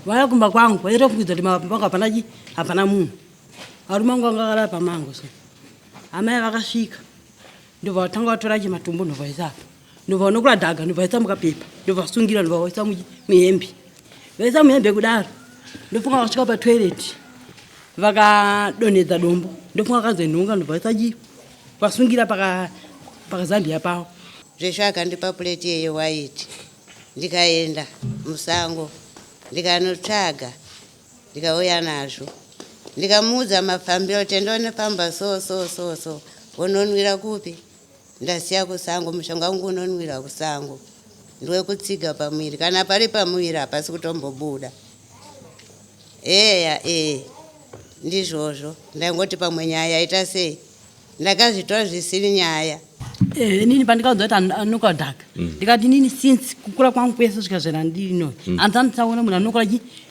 Wala kumba kwangu waira kuiza limapanga panaji hapana munhu. Arumangu angakala pamango so. Amai vakasvika. Ndova watanga watora chimatumbu ndova ndova nokula dhaga ndova isa mukapepa. Ndova sungira ndova isa muhembe. Vaisa muhembe kudaro. Ndofunga vasvika pa toilet. Vakadonedza dombo. Ndofunga kazenhunga ndova isa vasungira pakazambia pavo. Zvesho akandipa pureti yewaiti. Ndikaenda musango. Ndikanotsvaga. Ndikauya nazvo. Ndikamuudza mafambiro kuti ndonofamba so. Unonwira kupi? Ndasiya kusango, mushonga wangu unonwira kusango. Ndiwe kutsiga pamwiri. Kana pari pamwiri hapasi kutombobuda. Ndizvozvo. Ndangoti pamwe nyaya ita sei? Ndakazvitora zvisiri nyaya. Nini pandikaudza kuti anonoka dhaga. Ndikati nini since kukura kwangu kwese svika zvera ndino. Andisanditsaona munhu anonoka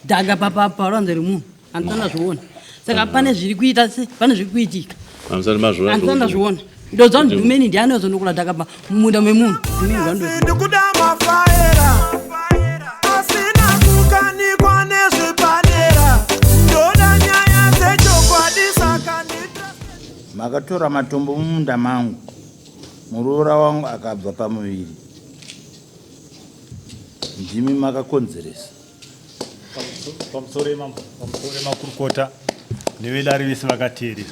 dhaga paruanze remunhu. Andisandazviona. Saka pane zviri kuita pane zviri kuitika. Andisandazviona. Ndodzva kuti ndumeni ndiani ozonokula dhaga mumunda memunhu. Ndikuda mafaira. Asina kukanikwa nezvipadera. Ndoda nyaya dzechokwadi saka ndita. Makatora matombo mumunda mangu. Muroora wangu akabva pamuviri. Ndimi makakonzeresa. Pamusoro makurukota nevedare vese vakateerera.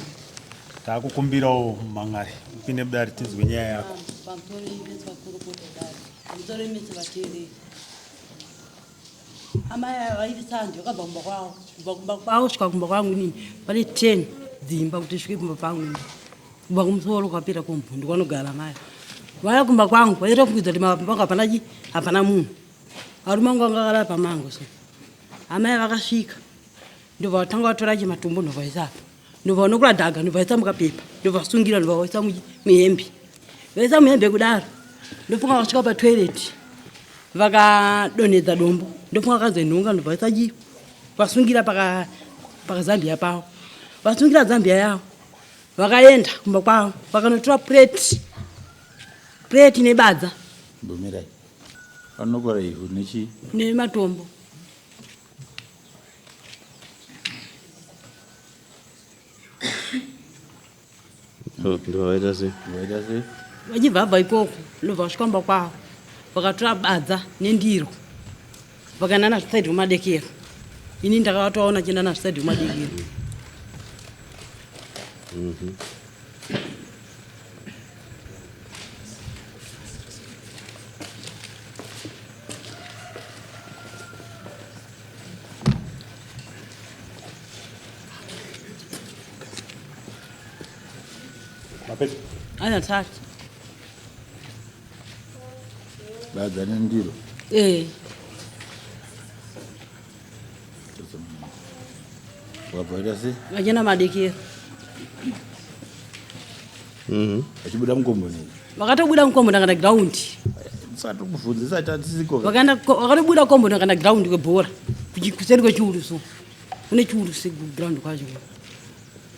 Takukumbirawo mang'ari upinde mudare tinzwe nyaya yako. Amai vaivisa vakabva kumba kwavo. Kumba kwavo svika kumba kwangu nini pane 10 dzimba kuti svike kumba kwangu. Kumba kumusoro kwapera kombundi kwanogara mai. Wala kumba kwangu waira kuiza limapanga panaji hapana munhu. Arumangu angakala pamango so. Amai vakasvika. Ndova watanga watora chimatumbu ndova ndova nokula dhaga ndova isa mukapepa. Ndova sungira ndova isa muhembe. Vaisa muhembe kudaro. Ndofunga vasvika pa toilet. Vakadonedza dombo. Ndofunga kazenhunga ndova isa vasungira pakazambia pavo. Vasungira zambia yavo. Vakaenda kumba kwavo. Vakanotora plate nebadza. Mbomirai. Anokora ivhu nechi? Nematombo. Ndovaita sei? Vachibva ikoko ndobva vasvika kumba kwavo. Vakatora badza nendiro. Vakaenda nazvo saidi kumadekero. Ini ndakatoona chienda nazvo saidi kumadekero. Mapete. Aya tatu. Badza nendiro. Wabvaita sei? Vachenda madekero. Vachibuda mukombo nei? Vakatobuda mukombo ndakanda ground. Sati kuvhunzisa tatisiko. Vakatobuda kombo ndakanda ground kwebhora. Kuseri kwechiuruso. Kune chiuruso ground kwacho.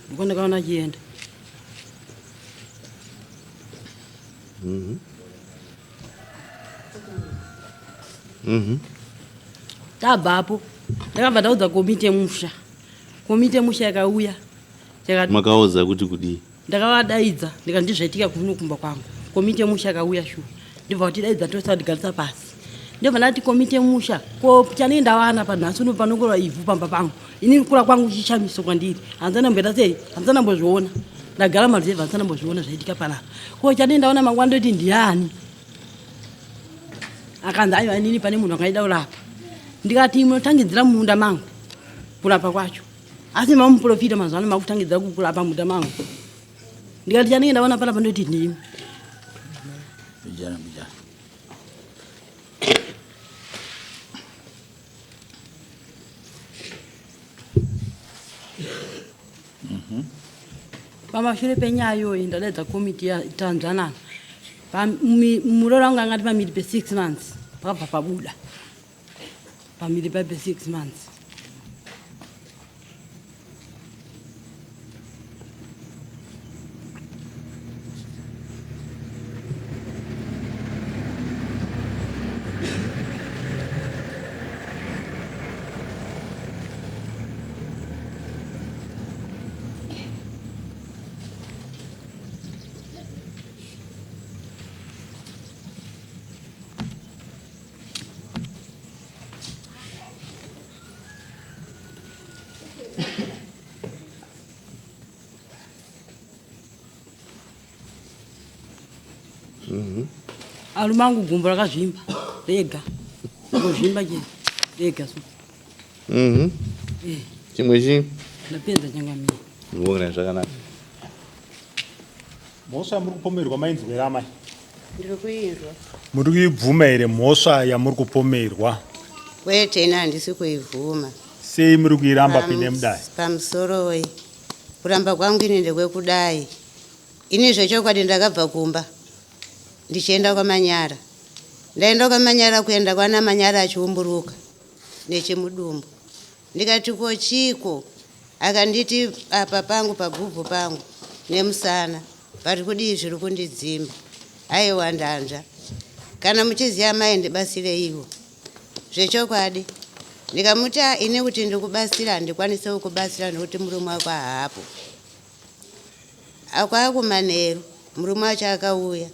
Ndikondakaona chienda. Tabvapo. Ndakabva ndaudza komiti yemusha. Komiti yemusha yakauya. Makauza kuti kudii? Ndakavadaidza ndikandizvaitika kuno kumba kwangu. Komiti yemusha yakauya shu. Ndibva kutidaidza tosadigarisa pasi. Ndibva ndati komiti yemusha ko chanoenda vana panhasi uno panokora ivhu pamba pangu. Ini kura kwangu chichamiso kwandiri. Hanzana mboita sei? Hanzana mbozviona. Ndagara maruzevha hanzana mbozviona zvaitika panapa. Ko chanoenda vana mangu andoti ndiani? Akanzi aiwa inini pane munhu akaida kurapa. Ndikati munotangidzira munda mangu kurapa kwacho. Asi mamuprofita mazuva ano makutangidzira kurapa munda mangu. Ndikati chanoenda vana panapa ndoti ndimi. Bijana. Pamashure penyaya iyoyi ndadaidza komiti yatanzanana. Muroora wangu angati pamiri pe6 months. Pakabva pabuda. Pamiri paipe 6 months. alumangu gumbo rakazvimba rega ngozvimba che rega so chimwe chi ndapedza changamira ndikuona zvakanaka. mhosva yamuri kupomerwa mainzwi here amai? ndiri kuinzwa. muri kuibvuma here mhosva yamuri kupomerwa? Kwete ina handisi kuivhuma. Sei muri kuiramba pine mudai? Pamusoro we kuramba kwangu ini ndekwekudai. Ini zvechokwadi ndakabva kumba ndichienda kwaManyara. Ndaenda kwaManyara kuenda kwana Manyara achiumburuka nechimudumbu. Ndikati kochiko akanditi apa pangu pagubhu pangu nemusana pari kudii zviri kundidzimba. Aiwa ndanzva. Kana muchiziya mai ndibasire iwo. Zvechokwadi ndikamuti ine kuti ndikubasira handikwanise kukubasira nekuti murume wako haapo. Akwakumanheru murume wacho akauya.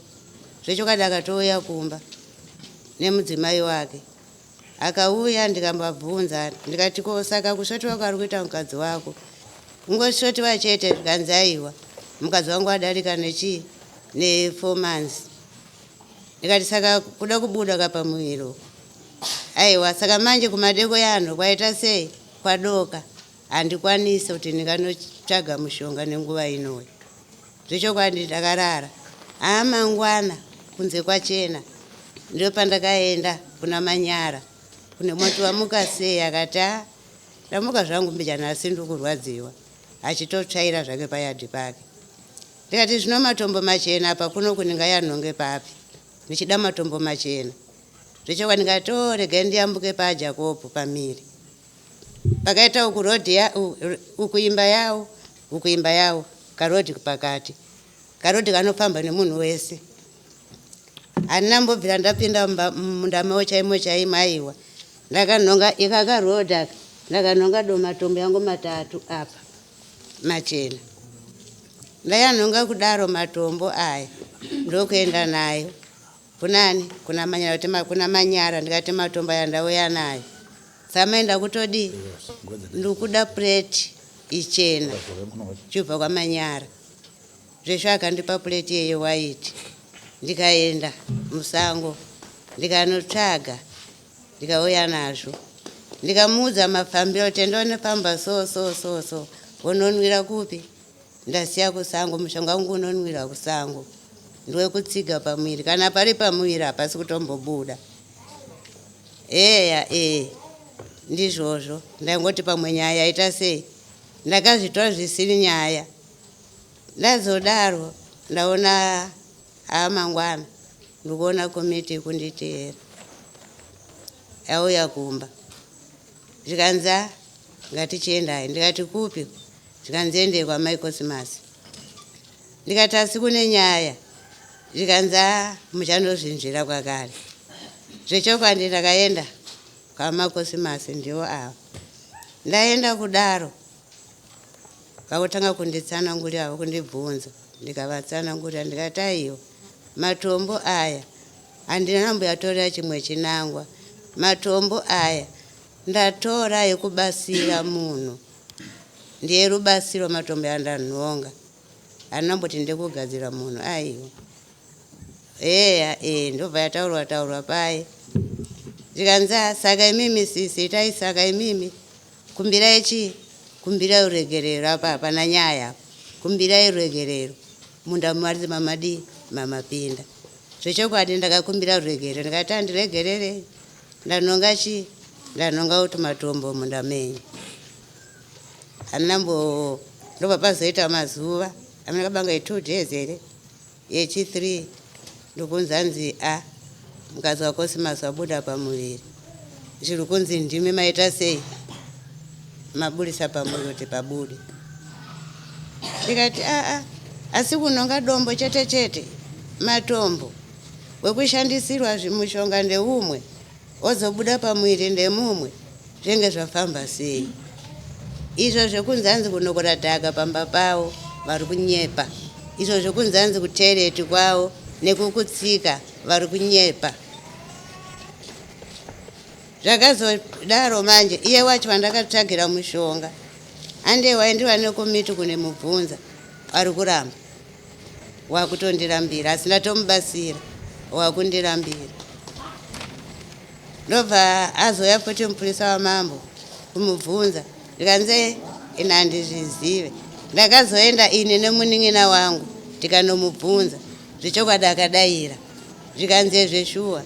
Zvechokwadi akatouya kumba nemudzimai wake. Akauya ndikambabvunza ndikati ko saka kusvoti wako ari kuita mukadzi wako. Ungosvoti wachete zvikanzi aiwa mukadzi wangu adarika nechi ne4 months. Ndikati saka kuda kubuda kapamuviri. Aiwa saka manje kumadeko yano kwaita sei kwadoka handikwanise kuti ndikanotsvaga mushonga nenguva inoyi. Zvechokwadi ndakarara mangwana kunze kwachena ndio pandakaenda kuna Manyara kune moti wamuka sei akati ndamuka zvangu mbijana asi ndikurwadziwa achitotsvaira zvake payadhi pake. Ndikati zvino matombo machena apa kuno kuninga yanhonge papi ndichida matombo machena. Zvechokwadi ndikatorega ndiyambuke paJacob pamiri. Pakaita ukurodhi ukuimba yawo karodhi pakati. Karodhi kanofamba nemunhu wese. Handina mbobvira ndapinda mundamawo chaimo chaimo aiwa. Ndakanhonga ikakarodha ndakanhonga matombo yangu 3 apa machena. Ndayanhonga kudaro matombo aya ndokuenda nayo kunani kuna Manyara kuna Manyara ndikati matombo yandauya nayo. Samaenda kutodi ndikuda plate ichena chibva kwaManyara. Zvesho akandipa plate yeyo white. Ndikaenda musango ndikanotsvaga ndikauya nazvo. Ndikamuudza mafambiro kuti ndonofamba so unonwira kupi? Ndasiya kusango mushonga wangu unonwira kusango. Ndiwe kutsiga pamwiri kana pari pamwiri hapasi kutombobuda. Eya ndizvozvo ndangoti pamwe nyaya yaita sei ndakazvitora zvisiri nyaya. Ndazodaro ndaona mangwana ndikuona komiti kunditeera auya kumba. Zvikanza ngatichiendai. Ndikati kupi? Zvikanzi ende kwaMai Kosimasi. Ndikati asi kune nyaya. Zvikanza muchandozvinzvira kwakare. Zvechokwadi ndakaenda kwaMai Kosimasi ndiwo avo. Ndaenda kudaro vakutanga kunditsanangurira kundibvunza. Ndikavatsanangurira ndikati aiwa matombo aya handina namboyatorera chimwe chinangwa. Matombo aya ndatora ekubasira munhu. Ndiye rubasiro matombo yandanhonga. Handinamboti ndekugadzira munhu aiwa. Eya ndobva yataurwa paye. Zvikanza saka imimi sisi itai saka imimi kumbirai chi? Kumbirai uregerero apa hapana nyaya. Kumbirai uregerero. Munda mwari mamadi mamapinda. Zvechokwadi ndakakumbira uregerero. Ndikati handiregerere. Ndanhonga chi? Ndanhonga kuti matombo munda menyu. Handinambo ndobva pazoita mazuva aminakabanga 2 days here yechi3 ndokunzanzi mukadzi waKosimasi wabuda pamuviri. Zviri kunzi ndimi maita sei mabudisa pamuviri kuti pabude. Ndikati asi kunhonga dombo chete matombo wekushandisirwa zvimushonga ndeumwe ozobuda pamuviri ndemumwe zvenge zvafamba sei. Izvo zvekunzanzi kunokora dhaka pamba pavo vari kunyepa. Izvo zvekunzanzi kutereti kwavo nekukutsika vari kunyepa. Zvakazodaro manje iye wacho vandakatsvagira mushonga andewaendiwa nekomiti kune mubvunza ari kuramba wakutondirambira asi ndatomubasira wakundirambira. Ndobva azoya futi mupurisa wamambo kumubvunza ndikanze ina handizvizive. Ndakazoenda ini nemunin'ina wangu tikanomubvunza zvechokwadi akadayira zvikanze zveshuwa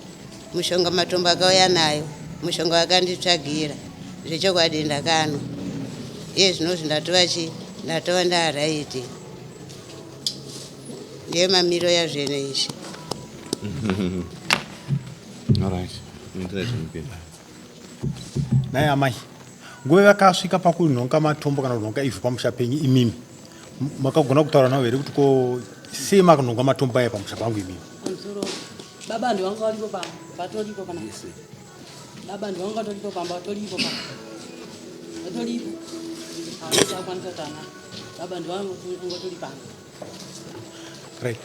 mushonga matombo akauya nayo mushonga wakanditsvagira zvechokwadi ndakanwa iye zvinozvi ndatova ndaraiti ndiye mamiro yazvene izvi. naye amai nguva vakasvika pakunhonga matombo kana kunhonga ivhu pamusha penyu imimi makagona kutaura navo here kuti ko sei makunhonga matombo aya pamusha pangu imimi? Baba ndiwanga walipo pamba patoripo pana baba ndiwanga toripo pamba toripo pana toripo akwanisa tana baba ndiwanga tori pamba. Right.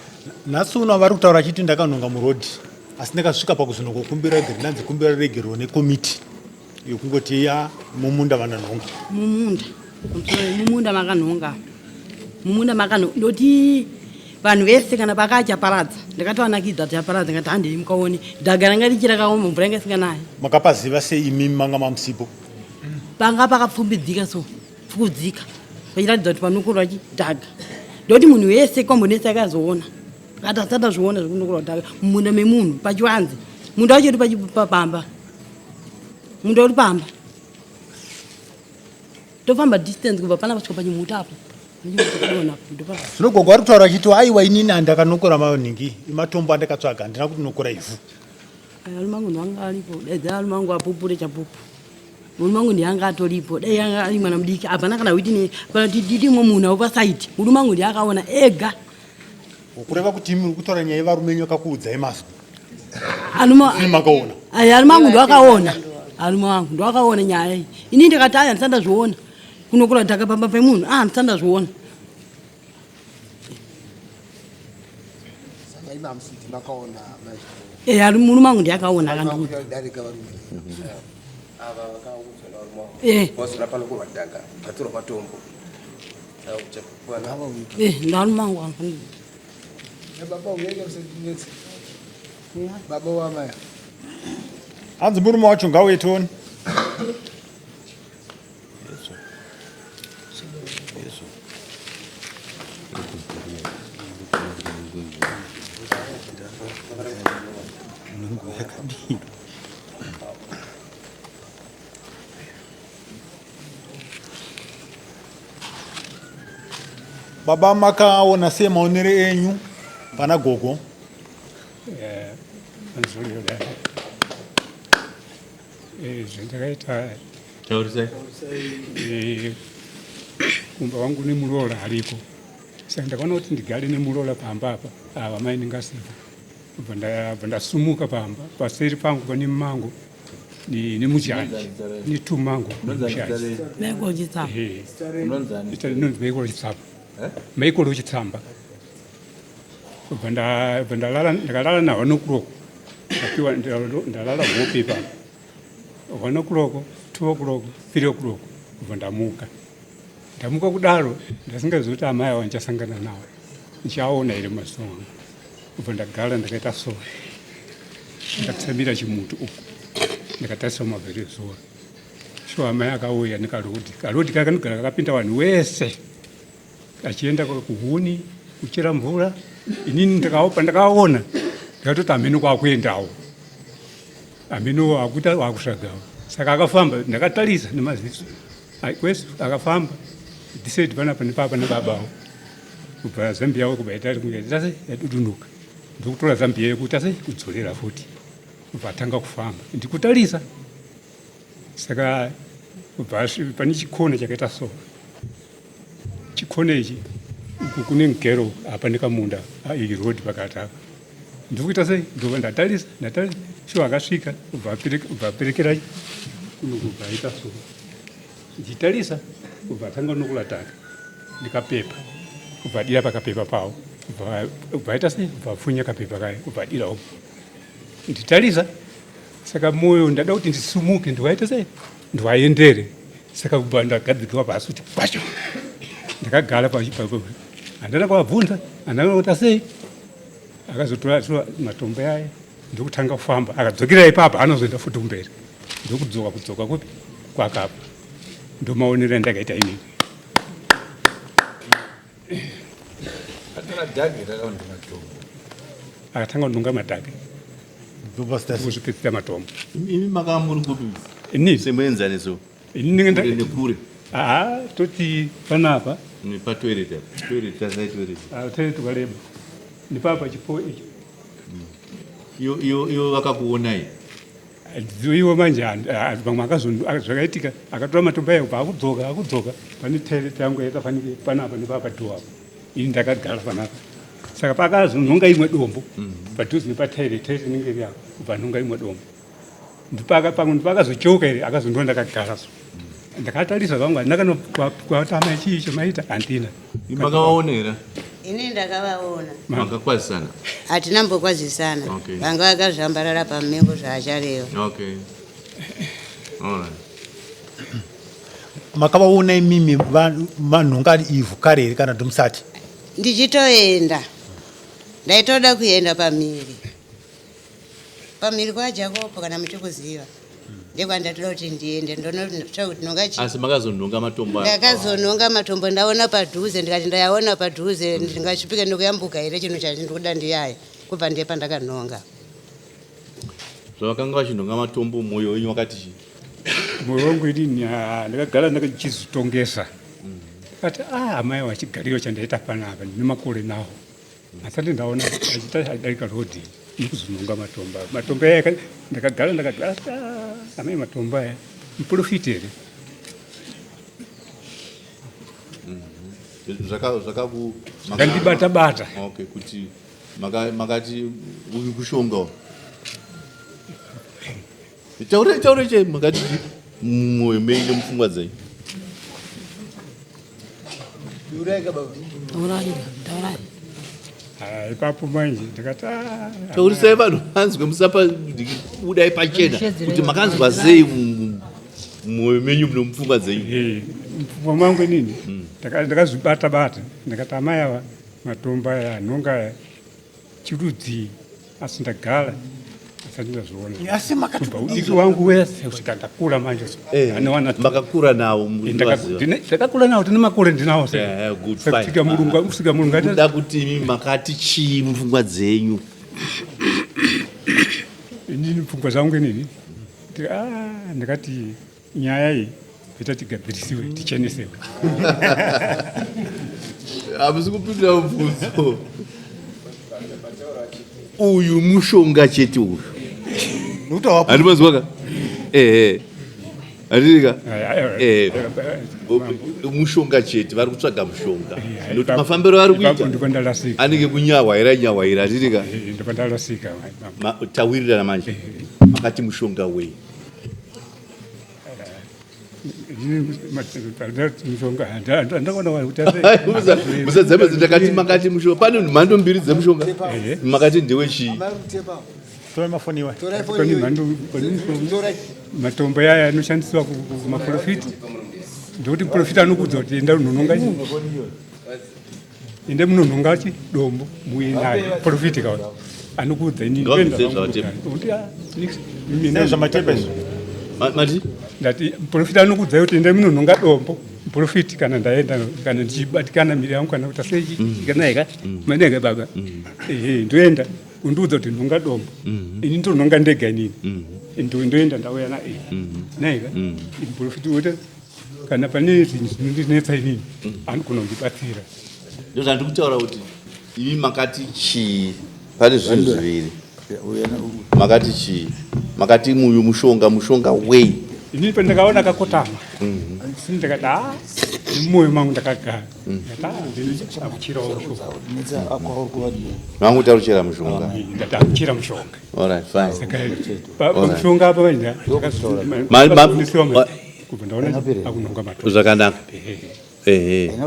Nhasi uno vari kutaura achiti ndakanhonga murodhi asi ndakasvika pakuzonokukumbira rege rinanzi kumbira rege rone komiti yokungoti ya mumunda vananhonga mumunda makanhonga ndoti vanhu vese kana pakachaparadza ndakatoanakidza kuti aparadza ngati handei mukaone dhagara ngarichirakaoma mvura ingasinganayi. makapaziva sei imimi manga mamusipo? Panga pakapfumbidzika so pfukudzika pachiratidza kuti panokurwa chidhaga ndoti munhu wese kombonesi akazoona kati asati zviona zvekunokurwa dhaga mumunda memunhu pachivanze munda wacho uri pamba munda uri pamba tofamba distance kubva pana pasvika pachimuta apo zvinogogwa vari kutaura achiti aiwa inini handakanokora maningi imatombo andakatsvaga handina kuti nokora ivhu. alumangu ndwanga alipo dai alumangu apupure chapupu ulumangu ndianga atoripo dai anga ari mwana mudiki apana kana kuti ndidimwe munhu aupasaiti ulumangu ndiakaona ega. kureva kuti imi uri kutaura nyaya yevarumenyu akakuudzai mazwi makaona? alumangu ndwakaona alumangu ndwakaona nyaya iyi ini ndikati aya ndisanda zviona kunokura dhaka pamba pemunhu ndisanda zviona. Mulumangu ndiakaona akandiudza ndalumangu hanzi murume wacho ngauye tione. Baba makaona sei maonero enyu pana gogo? zvandakaita kumba wangu nemuroora ariko saka ndakaona kuti ndigare nemuroora pamba apa vamai ndingasiva bva ndasumuka pamba paseri pangu pane mumango nemujanji netumango nemushaji inonzi maikolo chitsamba maikolo chitsamba bva ndakalala nahwa nokuroko apiwa ndalala hope papa 1 o'clock 2 o'clock 3 o'clock bva ndamuka kudaro ndasingazivi kuti amai ava ndichasangana nawo ndichaona here maziso angu bva ndagara ndakaita so ndakatsamira chimuti uku ndakatarisa mumavhiri ezuva so amai akauya nekarodi kakanogara kakapinda vanhu wese achienda kuhuni kuchera mvura inini pandakaona ndakatoti ameno kwakuendawo ameno akuita wakusvagawo saka akafamba ndakatarisa nemaziso kwese akafamba ndiseti panapa nepapa nebabawo kubva zambia yavo kubaitase yadudunuka ndokutora zambia yekuti ase kudzorera futi kubva atanga kufamba ndikutarisa saka kubva pane chikona chakaita so chikona ichi uku kune mugero apa nekamunda irodi pakati apa ndikuita sei ndobva ndatarisa sho akasvika ubva aperekera kubva aita so ndichitarisa ubva atanga nokulataka ndikapepa ubva adira pakapepa pavo ubva aita sei ubva apfunya kapepa kaya ubva adirawo nditarisa saka mwoyo ndada kuti ndisumuke ndiwaita sei ndiwaendere saka ubva ndagadzikwa pasi kuti kwacho ndakagara handana kwabvunza handana kuita sei akazotora matombo aya ndokutanga kufamba akadzokera ipapo anozoenda futi kumberi ndokudzoka kupi kwakapa ndomaonero andakaita inini. Akatanga kunonga madhage kuzvipedzisa matombo. imi makamburi kupi Ini semuenzaniso ini nekure toti panapa nepatoilet tiri tukareba ndipapa chipo icho iyo vakakuonai iwo manje vamwe zvakaitika akatora matombo ayo akudzoka pane toilet yangu yatafanike panapa nepapa tuapo ini ndakagara panapa saka pakazononga imwe dombo padhuze nepatoilet inenge iri apo kubva nonga imwe dombo pamwe ndipakazochoka iri akazondiwa ndakagara so ndakatarisa vangu handakanokwatama chii chamaita handina. makavaonera ini ndakavaona makakwazisana hatina mbokwazisana vanga vakazvambarara pamengo zvaachareva. okay alright makavaona imimi vanhonga ari ivhu kare kana kuti musati ndichitoenda ndaitoda kuenda pamhiri kwajakopo kana muchikuziva ndekwandatoda kuti ndiende ndonotsva kuti nonga asi makazononga matombo ndakazononga matombo ndaona padhuze ndikati ndayaona padhuze ndingasvipika nekuyambuka here chinhu chandikuda ndiyaya kubva ndiye pandakanonga. zvavakanga vachinonga matombo mwoyo wenyu wakati chii? Mwoyo wangu inini ndakagara ndakachizvitongesa kati amai wachigariro chandaita panapa ndine makore nawo asati ndaona achita adarika rodhi nikuzononga matombo aya ndakagara amai matombo aya muprofiti here zvakandibata okay kuti makati uyu kushonga taure che makati mwoyo menyu mupfungwa dzenyu ipapo manje ndikati taurisai vanhu vanzwe musapa budai pachena kuti makanzwa sei mwoyo menyu munomupfungwa dzenyu. mupfungwa mangu inini ndakazvibata ndikati amai ava matombo aya anonga aya chirudzi asi ndagara asati ndazviona asi udiki wangu wese kusvika ndakura manje makakura nawo ndakakura nawo tine makore ndinawo kusvika mulungu da kuti imi makati chii mupfungwa dzenyu? inini pfungwa dzangu inini ndikati nyaya iyi ita tigadzirisiwe tichenesewe. Hamusi kupindura mubvunzo. Uyu mushonga chete uyu. Handimazwaka? Handirika? Mushonga chete, vari kutsvaga mushonga. Nokuti mafambiro ari kuita anenge kunyawaira handirika? Ndipandarasika. Tawirirana manje. Makati mushonga wei? Musadzamedza ndakati makati mushonga. Pane mhando mbiri dzemushonga. Makati ndewechii? matombo aya anoshandiswa kumaprofiti ndokuti muprofiti anokudza kuti enda unononga ende munononga chidombo muinayo profiti kaona anokudza ndati muprofiti anokudza kuti ende munononga dombo muprofiti kana ndaenda kana ndichibatikana miri yangu kana kuti seikanaika manenge baba ndoenda undiudza kuti ndonga dombo ini ndinononga ndega inini ndoenda ndauya naika muprofiti wote kana pane zvinhu zvinondinetsa inini anogona kundibatsira. Ndozvandikutaura kuti imi makati chii? Pane zvinhu zviviri. Makati chii? Makati muyu mushonga wei? Inini pandakaona kakotama ndikati mumwoyo mangu ndakagara akuchirawo mangu taruchira mushonga. ndatakuchira mushonga. Alright, fine. Mushonga apa kubva ndaona akunonga matombo zvakanaka.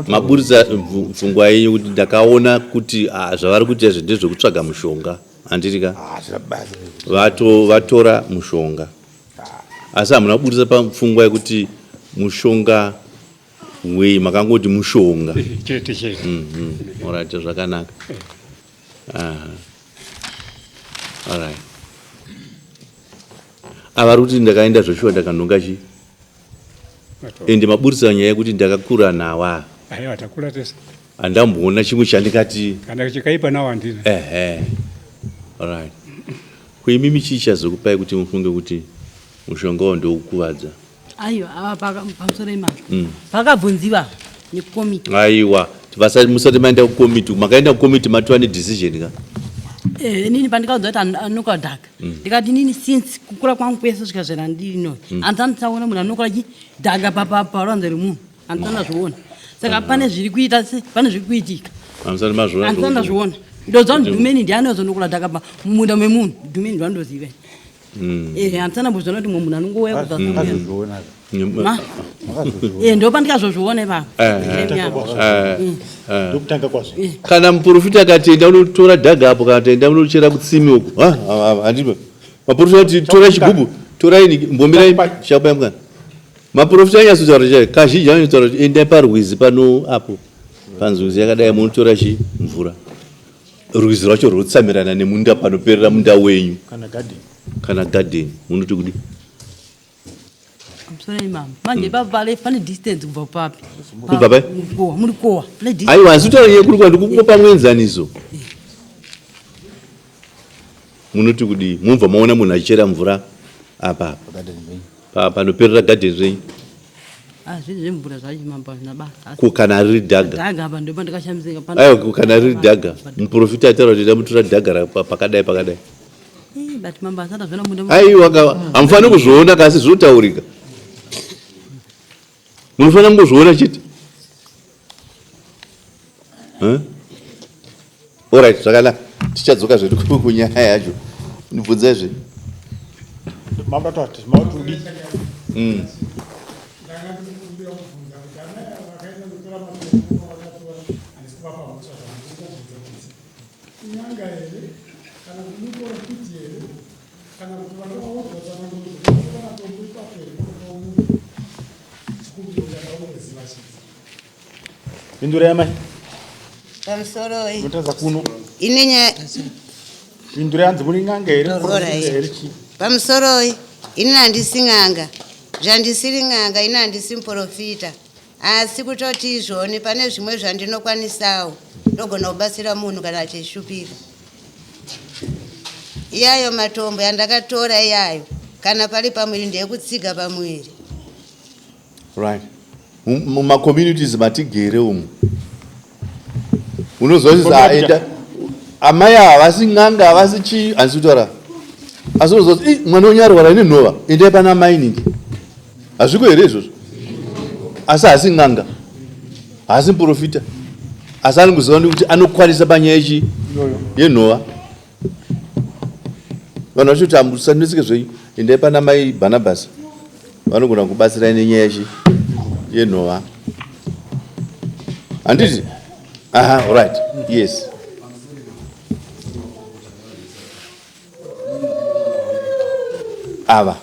Maburisa pfungwa yenyu kuti ndakaona kuti zvavari kuita izvi ndezvekutsvaga mushonga handirika vatora mushonga asi hamuna kuburisa papfungwa yekuti mushonga wei makangoti mushonga chete orati zvakanaka. Alright. Avari kuti ndakaenda zvoshuwa ndakanonga chi ende maburisano nyaya yekuti ndakakura nawa aiwa takura tese handamboona chimwe chandikati kana chikaipa nawo handina. Alright. Kuimimi chii chazokupai kuti mufunge kuti mushongawo ndoukuvadza? aiwa ava pamusoro imamo pakabvunziwa nekomiti. Aiwa musati maenda kukomiti, makaenda kukomiti matova nedecision ka? Nini pandikaudza kuti anonoka dhaka ndikati nini since kukura kwangu kwese svika zvera ndiri no handisanditsaona munhu anonoka dhaka paruanze remunhu handisandazviona saka pane zviri kuita pane zviri kuitika handisandazviona ndodza kuti dhumeni ndianozonokura dhaka mumunda memunhu dhumeni ndwandoziva handisandambozviona kuti munhu anongouya kuzazviona ndo pandikazozviona ipapa. Ndokutanga kwazvo. Kana muprofita akati enda unotora dhaga apo kana enda unochera kutsimi uko handimo maprofita ati tora chigubu tora ini mbombirai shapa yamkana maprofita anyatsotaura chaiwo kazhinji anotaura kuti endai parwizi pano apo panzwizi yakadai munotora chi mvura rwizi rwacho rwotsamirana nemunda panoperera munda wenyu kana garden munoti kudi manje ipapa pane distance kubva papi kubva pai muri kowa aiwa handisitaura nyaya kuri kwandi kukupa muenzaniso munoti kudi mumva maona munhu achichera mvura apa panoperera garden renyu zvinhu zvemvura zvachimamba zvina basa kana riri dhaga apa ndo pandikashamisika aiwa kana riri dhaga muprofita ataura kuti damutora dhaga pakadai but mamba asati zvona munda aiwa hamufani kuzviona kasi zvotaurika munofanira kungozviona chete. Alright, zvakanaka tichadzoka zvedu kunyaya yacho ndibvunzaizve mamba tati mautudi Pindura yamai. Pamusoro iyi. Mutaza kuno. Inenya. Pindura yanzi muri nganga ere. Pamusoro iyi. Ini handisi nganga. Zvandisiri nganga ini handisi muprofita. Asi kutoti izvoni pane zvimwe zvandinokwanisawo. Ndogona kubatsira munhu kana achishupira. Iyayo matombo yandakatora iyayo. Kana pari pamwiri ndeyekutsiga pamwiri. Right. Muma communities matigere umu unozozisa enda amaya havasi nganga havasi chi handitora asi unozozi mwana unyarwara ine nhova endai pana mining hazviko here izvozvo asi hasi nganga hasi muprofita asi anongoziva kuti anokwanisa panyaya ichi yenhova vanhu vachoti hamusandisike zvenyu endai pana mai Barnabas vanogona kubatsirai nenyaya ichi yenhova handiti right yes ava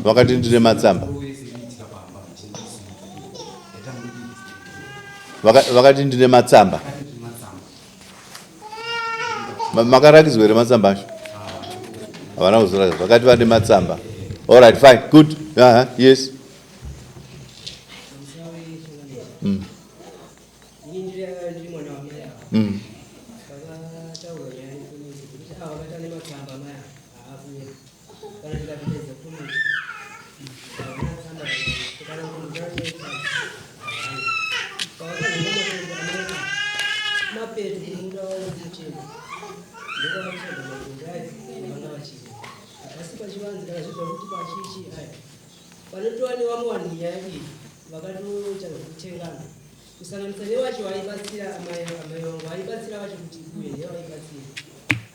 vakati ndine matsamba vakati ndine matsamba makarakidzwa here matsamba acho havana kuzorakidza vakati vane matsamba alright fine good yes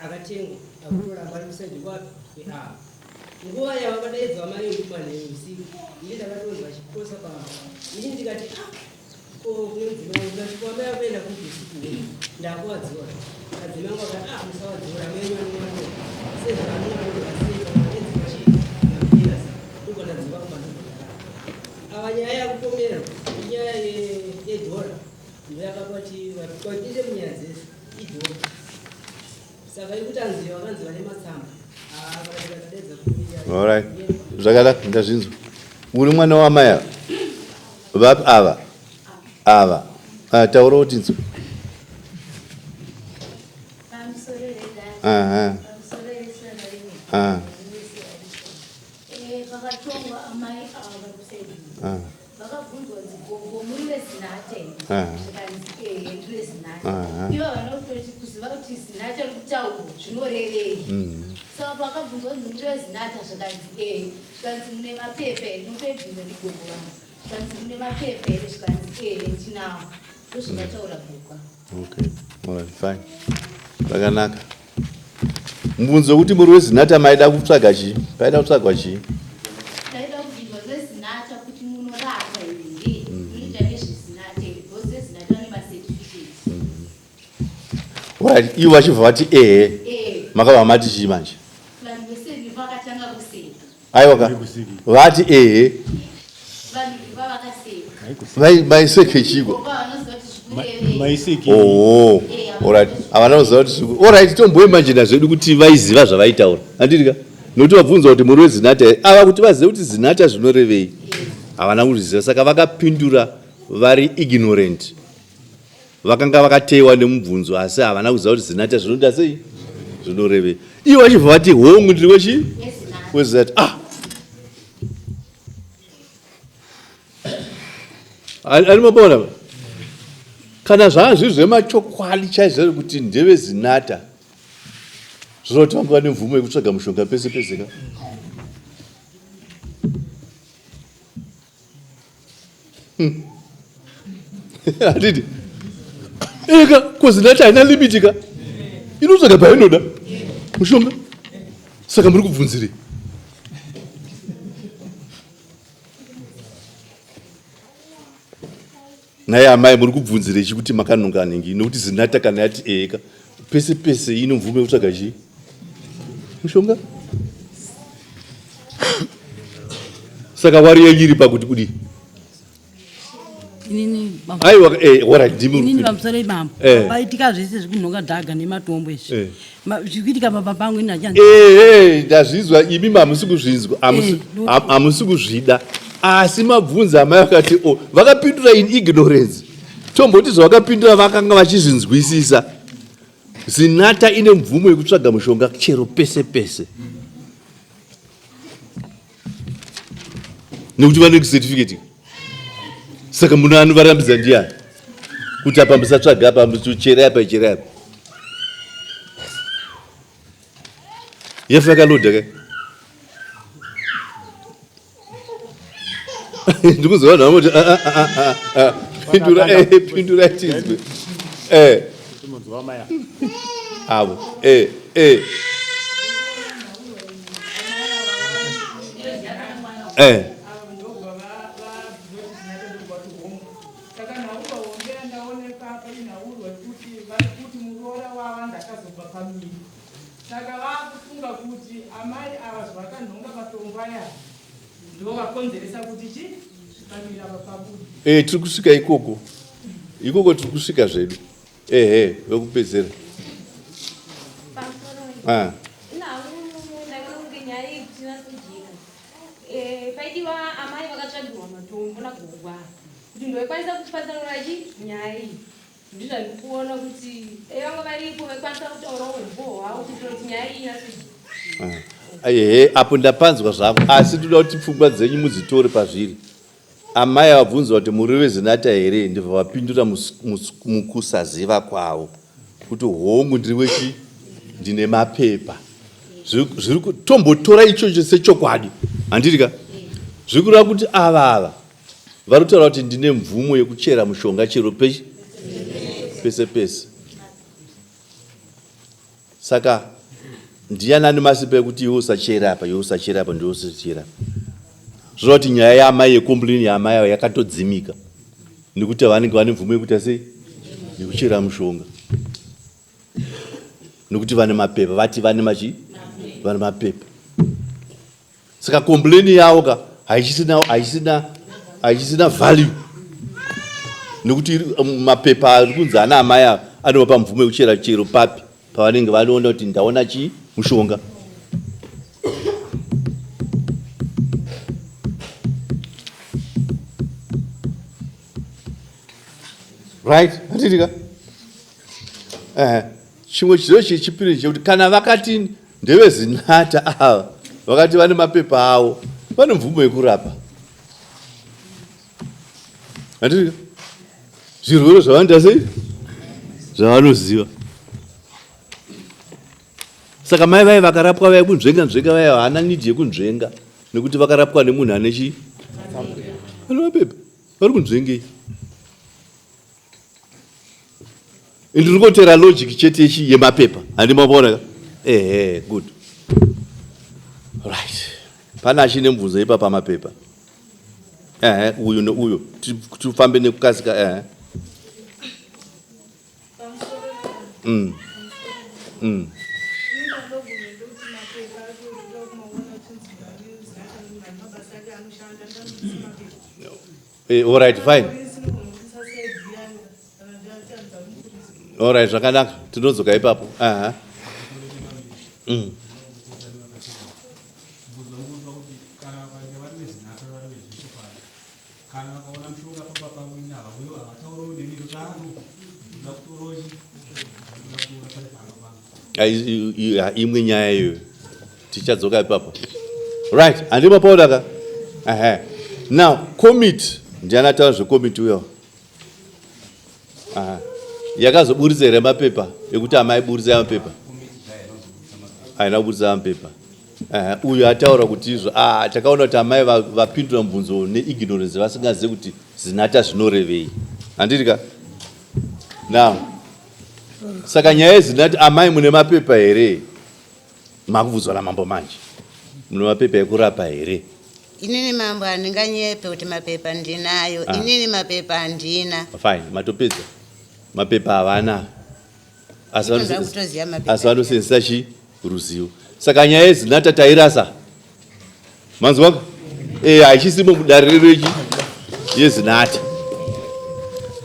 akatengwa akutoramba ari kusaidi kwapi kweaa nguva yavakadaedzwa mai ekumanheyo usiku ini ndakatonzwa chikosa paa ini ndikati kunonzimangati kwamai akuenda kubhesikuwe ndakuvadziwa kadzimangu akati musawadziura menyu anomwano sezvaanoaedzechiaas ukanadzimba kumanaa ava nyaya yakupomera inyaya yedhora ndoyakapati vatitise munyaya dzese idhora saka ikutanziva vakanzi vane matsamba alright zvakanaka ndazvinzwa uri mwana wamaya vapi ava taura kuti nzwa vakatongwa amai ava vakusaidi vakabvunzwa kuti gogo muri vezinate zvikanzi ndire zinate ivo vanototi kuziva kuti zinate rikutaurwa zvinorevei saka pakabvunzwa kuti muri vezinata zvikanzi zvikanzi mune mapepa ere nopebviro rigogo vangu zvikanzi mune mapepa ere zvikanzi tinawo ndozvingataura gogo. Okay, alright, fine. Zvakanaka. Mbunzo kuti muri wezinata maida kutsvaga chii? Paida kutsvagwa chii? Taida kubvunzwa zvezinata kuti munorapa here munoita nezvezinata here because zezinata vane macertificate. Alright, ivo vachibva vati makabva mati chii manje? Vanhu veseri vakatanga kuseka. Aiwa vati Vanhu vavakaseka. Vaiseke chiko. Vanozva kuti zvikurevei. Maiseki. Oh, alright. Avana kuziva kuti zviku. Alright, tomboimagina zvedu kuti vaiziva zvavaitaura. Handitika? Nokuti vabvunzwa kuti muri wezinata here. Ava kuti vazive kuti zinata zvinorevei. Havana kuziva, saka vakapindura vari ignorant. Vakanga vakatewa nemubvunzo asi havana kuziva kuti zinata zvinoita sei? Zvinorevei. Ivo vachibva vati hongu ndiri wechi? Wezinata. Ari mabona kana zvazviri zvemachokwadi chaizvo kuti ndevezinata zvinotangwa nemvumo yekutsvaga mushonga pese pese ka adidi eka kozinata haina limiti ka inotsvaga painoda mushonga saka muri kubvunzirei? naye amai muri kubvunzirei chikuti makanonga nengi nokuti zinata kana yati eka pese pese ino mvumo yekutsvaga chii? Mushonga. Saka wari yanyiri pakuti kudi aiwa wara ndimi inini pamusoro ipambo paitika zvese zvikunhonga dhaga nematombo izvi zvikuitika baba pangu ini hachanzi ndazvinzwa imi hamusi kuzvinzwa hamusi kuzvida asi mabvunza amai vakati vakapindura in ignorance tomboti zvavakapindura vakanga vachizvinzwisisa zinata ine mvumo yekutsvaga mushonga chero pese pese nekuti vane certificate. Saka munhu anovarambidza ndiani kuti apa musatsvaga apa muchera apa chera apa yefu yakaloda ka ndikuzoona vanoti pindura tizwe avo saka vakufunga kuti amai ava zvavakanhonga matombo aya ndo vakonzeresa kuti chi zvikamira papabuda. Tiri kusvika ikoko tiri kusvika zvedu wekupedzera paidiwa amai vakatsvagirwa matombo nagogwa kuti ndoikwanisa kupatsanura chi nyaya iyi ndizvandiri kuona kuti vanga varipo vaikwanisa kutaurawo wemboho havo kuitira kuti nyaya iyi inasvika. Apo ndapanzwa zvavo asi toda kuti pfungwa dzenyu mudzitore pazviri. Amai vabvunzwa kuti muri wezinata here ndibva vapindura mukusaziva kwavo kuti hongu ndiri wechi ndine mapepa tombotora ichocho sechokwadi handiri ka zviri kureva kuti ava vari kutaura kuti ndine mvumo yekuchera mushonga chero pese pese. Saka ndianani masipa ekuti iwe usachera apa, iwe usachera apa, ndiwe usachera apa. Zvoti nyaya yamai yekomplaini yamai avo yakatodzimika nekuti vanenge vane mvumo yekuita sei yekuchera mushonga, nekuti vane mapepa, vati vane mapepa. Saka komplaini yavo ka haisina value, nekuti mapepa ari kunzi ana amai avo anovapa mvumo yekuchera chero papi pavanenge vanoona kuti ndaona chii mushonga. Right? Handitika? Chimwe chizvo chechipiri chekuti kana vakati ndevezinata ava vakati vane mapepa avo vane mvumo yekurapa. Handitika? Zvirwere zvavanoita sei? Zvavanoziva. Saka mai vai vakarapwa vai kunzvenga vai havana nidhi yekunzvenga nekuti vakarapwa nemunhu ane chii? Ane mapepa. Vari kunzvengei? Ndiri kutera logic chete yemapepa. Handimabona? Good. Right. Pana chine mubvunzo ipa pamapepa. Uyu neuyu. Tufambe nekukasika. All right, fine. All right, zvakanaka. Tinodzoka ipapo. Imwe nyaya iyoyo. Tichadzoka ipapo. Right, handimapodaka. Now, commit. Ndiana taura zvekomiti uyo. Yakazoburitsa here mapepa ekuti amai buritsa mapepa. Haina kuburitsa mapepa. Uyu ataura kuti izvo takaona kuti amai vapindura mubvunzo neignorance vasingazivi kuti zinata zvinorevei. Handitika? Now, saka nyaya yezinati amai mune mapepa here makubvunzwa namambo manje. Mune mapepa ekurapa here? Inini mambo handinganyepe kuti mapepa ndinayo. Inini mapepa handina. Fine, matopedza. Mapepa havana. Asi vanosenzesa chi? Ruzivo. Saka nyaya yezinata tairasa. Manzwa? Haichisimo mudariro yezinata.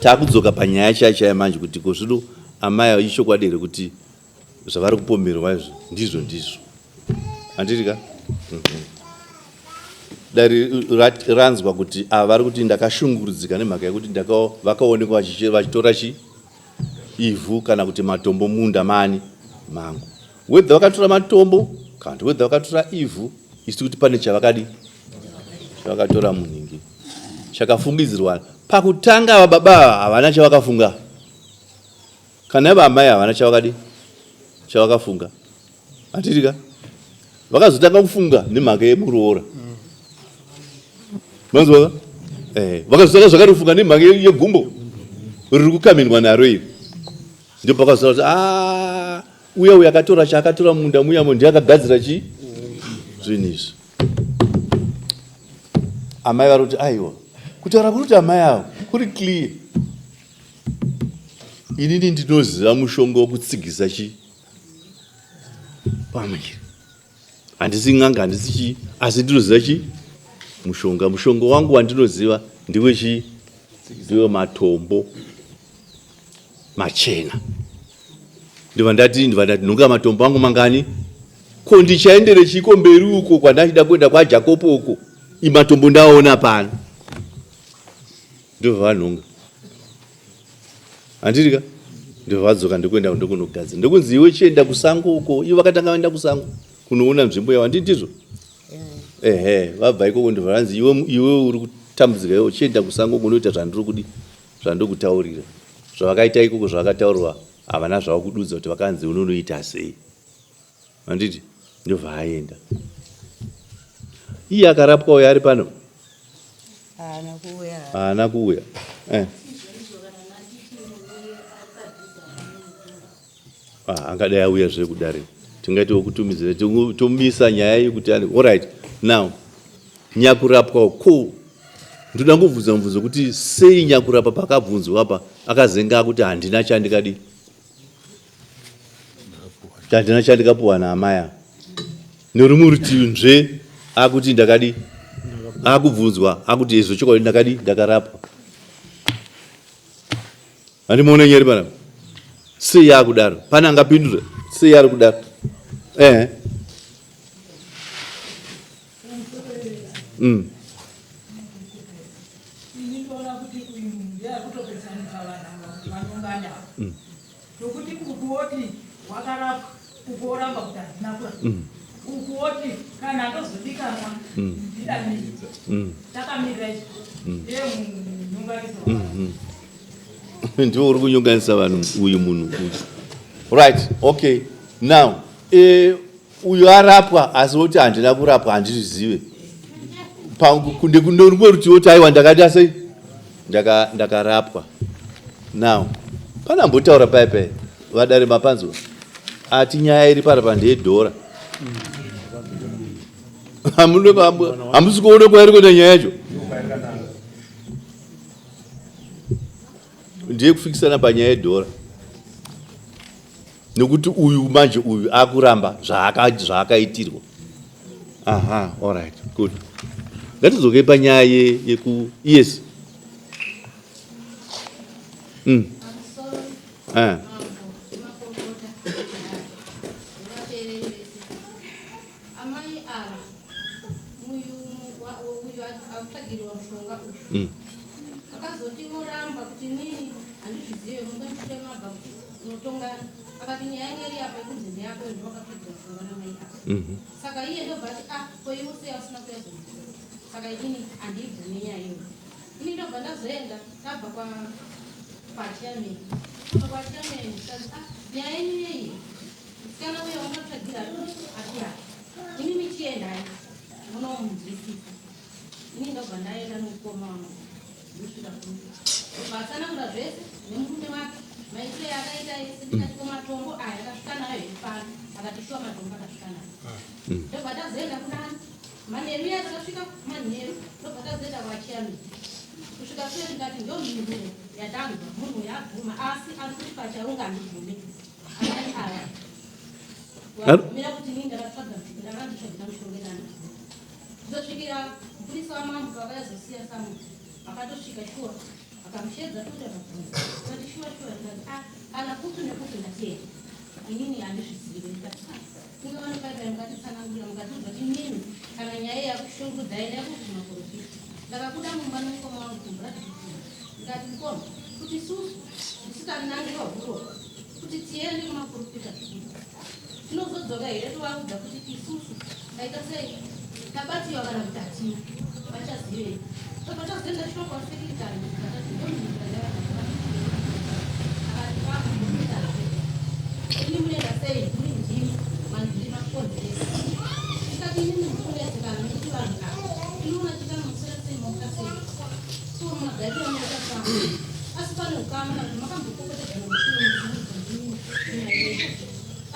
Takudzoka panyaya chaichaya manje kuti kozvino amai ichokwadi here kuti zvavari kupomerwa izvo ndizvo. Handitika? Dari ranzwa kuti vari kuti ndakashungurudzika nemhaka yekuti vakaonekwa vachitora ivhu kana kuti matombo munda mani mangu. Wedha vakatora matombo kana kuti wedha vakatora ivhu, isi kuti pane chavakatora munhingi chakafungidzirwa. Pakutanga ava baba havana chavakafunga, kana iva amai havana chavakafunga. Handitika? Vakazotanga kufunga nemhaka yemuroora. Manzwa? Vakazotanga zvakari kufunga nemhaka yegumbo riri kukaminwa naro iri. Ndipo pakazotaura kuti uya akatora chaakatora munda muyamo ndiye akagadzira chii zvinhu izvi. Amai vari kuti aiwa kutaura kuti amai avo kuri clear. Inini ndinoziva mushonga wokutsigisa chii pamwiri. Handisi n'anga, handisi chii, asi ndinoziva chii mushonga. Mushonga wangu wandinoziva ndiwe chii? Ndiwe matombo machena. Ndiva ndati nhonga matombo angu mangani? Ko ndichaendere chiko mberi uko kwandachida kuenda kwaJakobo uko. Imatombo ndaona pano. Ndobva vanhonga. Handitika? Ndobva vadzoka ndokuenda ndokunogadzira. Ndokunzi iwe chienda kusango uko. Ivo vakatanga vaenda kusango kunoona nzvimbo yavo. Handitizvo? Vabva ikoko ndobva vanzi iwe uri kutambudzika iwe chienda kusango kunoita zvandokutaurira. Zvavakaita ikoko zvavakataurirwa havana zvavakududza kuti vakanzi unonoita sei. Handiti? Ndobva aenda. Iye akarapwa uyo ari pano? Haana kuuya. angadai auya zviri kudare tingati wokutumidzira tomisa nyaya yekuti alright now nyakurapwa ko ndoda ngobvunza mubvunzo kuti sei nyakurapa pakabvunzwa apa akazenga kuti handina chandikapuwa naamaya nerumwe rutivi akuti ndakadi akubvunzwa akuti izvo chokwadi ndakarapwa handimuona nyari pana sei yakudaro pana angapindura sei ari kudaro nokuti ukuoti wakarapwa ukoramba kuti handina kurapwa ukuoti kana atozodikanwa ndidanisa takamirira ndiye munyunganiso ndiwo uri kunyunganisa vanhu uyu munhu right okay now uyu arapwa asi kuti handina kurapwa handizvizive kunde kunorumwe rutivi oti aiwa ndakati asei ndakarapwa now pana mbotaura paipai vadare mapanzo ati nyaya iri para pandeyedhora hamusi kuona kwairi kuenda nyaya yacho ndiye kufikisana panyaya yedhora nekuti uyu manje uyu akuramba zvaakaitirwa aha alright good ngatizokei panyaya yeku yes saka iye ndobvati koiuse asina kuyazo saka ini handibvumi nyaya iyo ini ndobva ndazoenda tabva kwachairman kwachairman nyaya yenyu yei musikana uyo wamatagira atira ini michiendai munomunzwisisa ini ndobva ndaenda nomukoma wangu ndosvika vatsanangura zvese nemurume wake maitire akaita ese ndikati komatombo aya akasvika nayo ifana akatishuwa matombo akasvika nayo ndobva ndazoenda kunani manheru yatakasvika manheru ndobva ndazoenda kwachiami kusvika sure ndikati ndo minhu yatanzwa munhu yabvuma asi ari kuti pachaunga handibvumi akati aya wabvumira kuti nii ndakanditsvagina mushongenani ndosvikira mupurisa wamambo vakayazosiya samuti akatosvika shuwa akamushedza toda vabvunza kati shuwa ndikati kana kutu nekutu ndatienda inini handizvizive ndikati kunge vanopaipai mukatitsanangurira mukatiudza kuti mimi kana nyaya yakushungudzai ndakuvhuma profita ndakabuda mumba nomukoma wangu kumburatikufunga ndikati mukoma kuti susu ndisikanangiwa huro kuti tiende kumaprofita tinozodzoka here tovaudza kuti isusu taita sei tabatiwa kana kuti hatina vachazivei tobva tazoenda shokwa sekitari akati ini munoenda sei muri ndimi mandiri makonzeresa ikati ini mundikunedzekana nekuti vanhu inoona chita musere sei maukasei so magariro maakafamba asi pane ukama kuti makambokokotedzana mushinomuinyaiei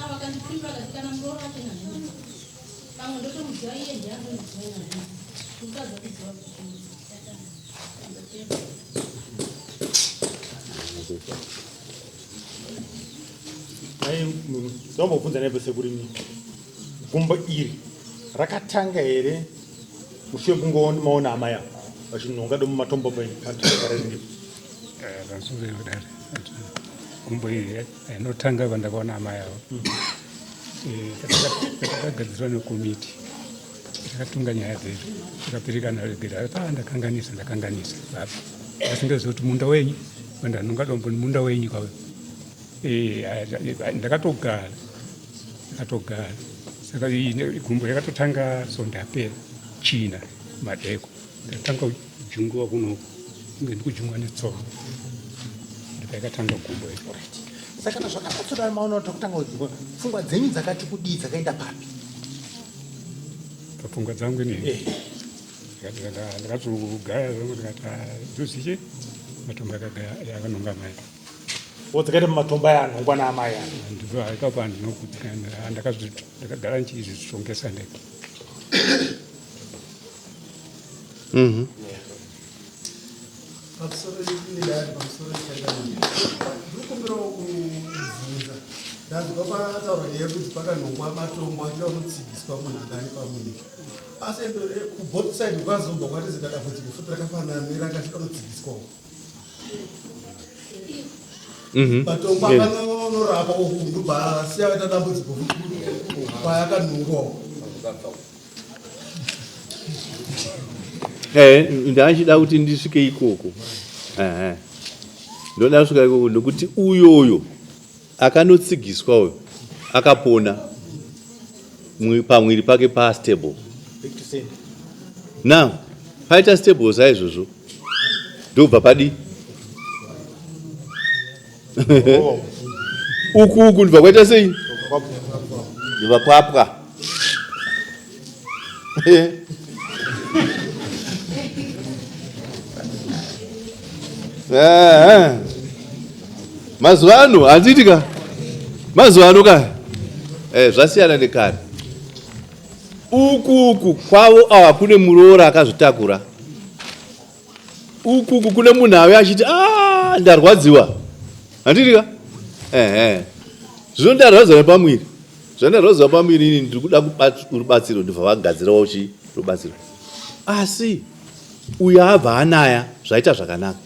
ava kandipindura kati kana muroro wacho nazvino pamwe ndotomudziwa iye ndiyandomudziwa nazvino kutadza kudziwa zambobvunza naipese kuri gumbo iri rakatanga here mushure kungoona maona amaya vachinonga domumatombo paararini vazoveodare gumbo iri inotanga vandakaona amayavo takagadzirwa nekomiti takatunga nyaya dzedu takapirikana regera ndakanganisa asi ndoziva kuti munda wenyu vandanonga dombo ni munda wenyu kwawe ndakatogara saka gumbo yakatotanga sondapera china madeko ndatanga kujunguwa kuno kunge ndikujungwa netsoro ndikaikatanga gumbo iro saka nazvakapatsoda maona takutanga kudzingwa pfungwa dzenyu dzakati kudii dzakaenda papi papfungwa dzangu inini ndakazogaya zangu ndikati ndoziche matombo yakanonga mai wodzikaita mumatombo ayanhongwa naamai ano ndiro haikapa ndinokudzikana ndakagara ndichizvishongesa ndega. ndazwa pataura yekuti pakanhongwa matombo achida kutsigiswa munhu angani pamunyika asi kuboth side kwazobva kwatizi kadambudziko futi rakafanana nerakachida kutsigiswawo matombo akanorapa uku ndobva asiyaita dambudziko kwayakanhongwawo. ndachida kuti ndisvike ikoko ndoda kusvika ikoko nokuti uyoyo akanotsigiswa uyo akapona pamwiri pake pastable. Now paita stable saizvozvo ndobva padi uku ndibva kwaita sei ndibva kwapwa mazuva ano handiti ka mazuva ano ka zvasiyana nekare. Uku kwavo ava kune muroora akazvitakura. Uku kune munhu ave achiti ndarwadziwa handiti ka zvondarwadziwa pamwiri zvandarwadziwa pamwiri ini ndiri kuda rubatsiro ndibva vagadzirawo rubatsiro asi uyo abva anaya zvaita zvakanaka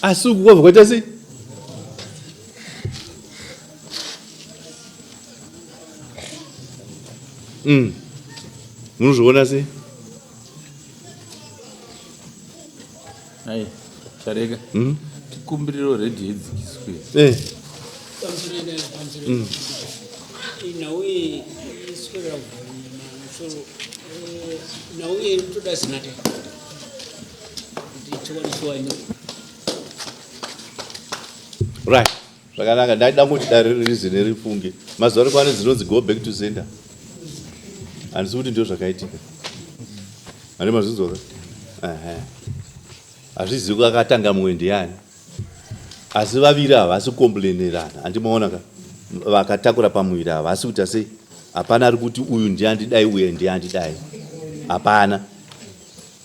asi uku kwabva kwaita sei munozviona sei ai chareka tikumbiriro redhi yedzikiswe nauye iswera musoro nauye toda sinate kuti tiwaniswani right zvakanaka ndaida kuti dare rizine rifunge mazuva rekwane dzinonzi go back to center handisi kuti ndio zvakaitika hane mazvinzwaka hazvizivi kwakatanga mumwe ndiani asi vaviri havasi kukomblenerana handimaona ka vakatakura pamuviri havasi kuita sei hapana ari kuti uyu ndiandidai uye ndiandidai hapana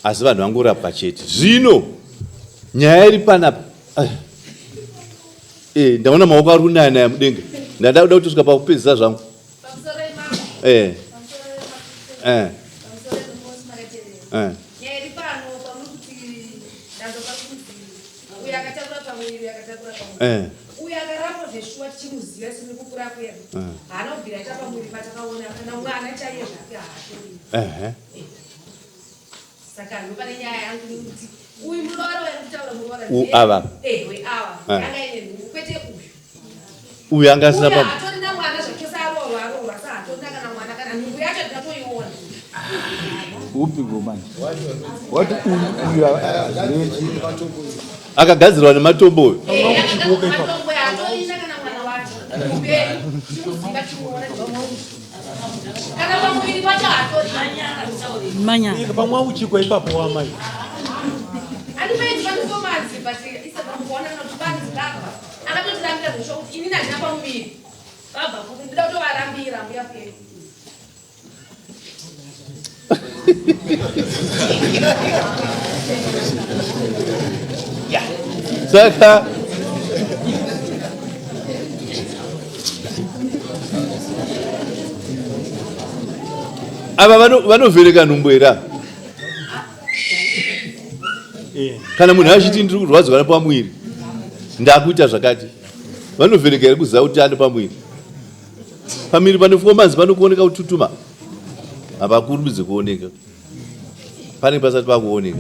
asi vanhu vangorapwa chete zvino nyaya iri panapa ndaona maoko ari kunaya naya mudenga ndada kuda kutosvika pakupedzisa zvangu uyu akarapwa zveshuwa tichimuziva sine kukura kwedu haana kubvira ita pamwiri patakaona kana mwana chaiye zvake haatori saka ndo pane nyaya yangu nekuti uyu munorwara wairikutaura munorwara anga ine nhungu kwete uyu anga asina hatori namwana zvakese arohwa sa hatorina kana mwana kana nhungu yacho ndinatoiona upi gomani wati uyu akagadzirwa nematombo uyu pamwe uchikwa ipapo wamai saka ava vanovhereka nhumbu here kana munhu achiti ndiri kurwadzwa nepamwiri ndakuita zvakati vanovhereka here kuziva kuti ane pamwiri pamwiri pane fomanzi panokuoneka kututuma havakurumidze kuoneka pane pasati pakuoneka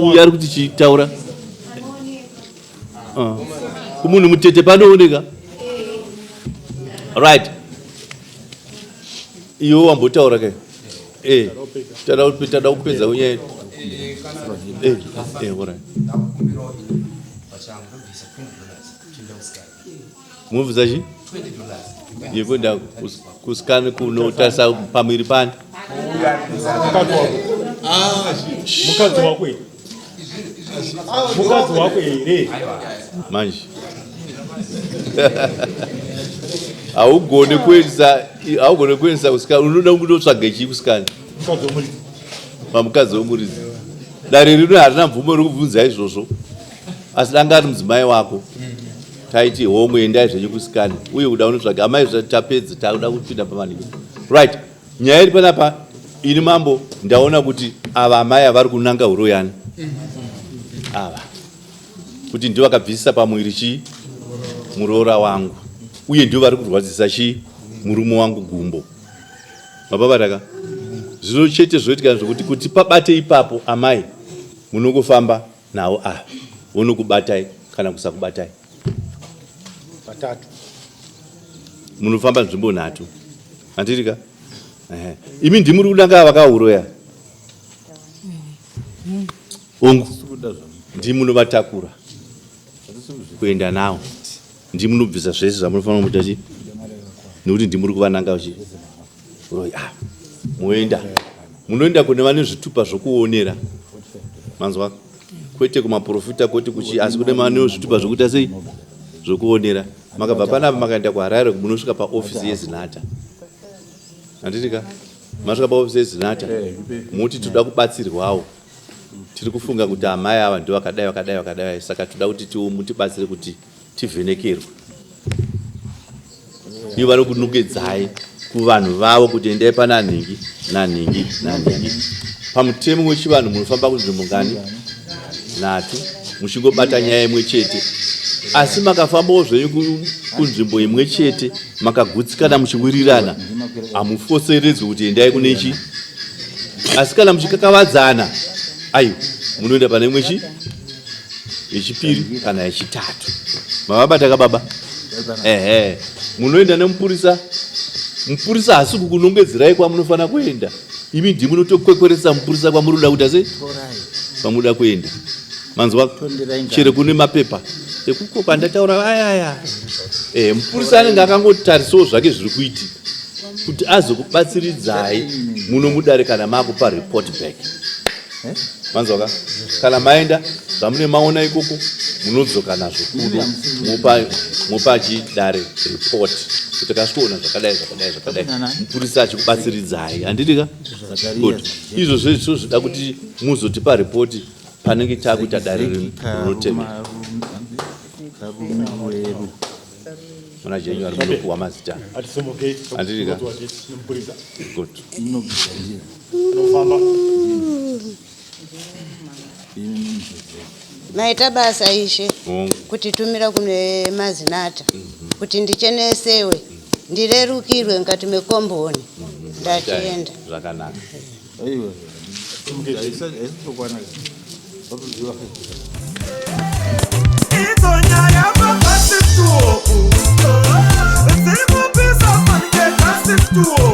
uyu ari kuti chitaura kumunhu mutete panooneka right iwo wambotaura kai tada kupedza unyaya mubvisa chi yekuenda kusikani kunotarisa pamwiri pani mukadzi wakwe mukadzi wako here manje haugone kuendesa kusikana, unoda kundotsvaga chii kusikana pamukadzi womuridzi. Dare rino harina mvumo rokubvunza izvozvo, asi danga ari mudzimai wako taiti homwe endai zvenyu kusikana uye kuda unotsvaga amai tapedza takuda kupinda pamaniko right. Nyaya iri panapa ini mambo ndaona kuti ava amai avari kunanga huro yani ava kuti ndio vakabvisisa pamwiri chii muroora wangu uye ndio vari kurwadzisa chii murume wangu gumbo mapabataka zvino chete zvoitika zvokuti kuti pabate ipapo amai munongofamba nawo ava vonokubatai kana kusakubatai patatu munofamba nzvimbo nhatu handirika imi ndimuri kudanga vakauroya ongu ndimunovatakura kuenda nawo ndimunobvisa zvese zvamunofanira kumuita chi nekuti ndimuri kuvananga chi roya moenda munoenda kune vane zvitupa zvokuonera manzwa kwete kumaprofita kwete kuchi asi kune vane zvitupa zvokuita sei zvokuonera makabva panapa makaenda kuharare munosvika paofisi yezinata handitika masvika paofisi yezinata muti toda kubatsirwawo tiri kufunga kuti amai ava ndio vakadai saka toda kuti mutibatsire kuti tivhenekerwe ivo vari kunongedzai kuvanhu vavo kuti endai pananhingi nanhingi pamutemo wechivanhu munofamba kunzvimbo ngani nhatu muchingobata nyaya imwe chete, asi makafambawo zvenyu kunzvimbo imwe chete makagutsikana muchiwirirana hamufoseredzwi kuti endai kunechi, asi kana muchikakavadzana ayo munoenda pane imwe chi yechipiri kana yechitatu. Mavabata kababa munoenda nemupurisa, mupurisa hasi kukunongedzerai kwamunofana kuenda, imi ndimunotokwekweresa mupurisa kwamunoda kuita sei kwamunoda kuenda. Manzwa chere kune mapepa ekukopa ndataura ayaya mupurisa anenge akangotarisawo zvake zviri kuiti kuti azokubatsiridzai munomudare kana makupa report back. Manzwa kana maenda zvamune maona ikoko munodzoka nazvo kuno mopa chidare report kuti kasikuona zvakadai mupurisa achikubatsiridzai. Handidika izvo zvezvo zvida kuti muzotipa report panenge takuita dare rinotema muna jenyu ari kunopuwa mazita. Handidika good maita basa ishe kuti tumira kune mazinata kuti ndichenesewe ndirerukirwe ngati mekomboni ndatienda zvakanaka. Inyaya mabasi tuoku, ziri kupisa panike kasi tuoku.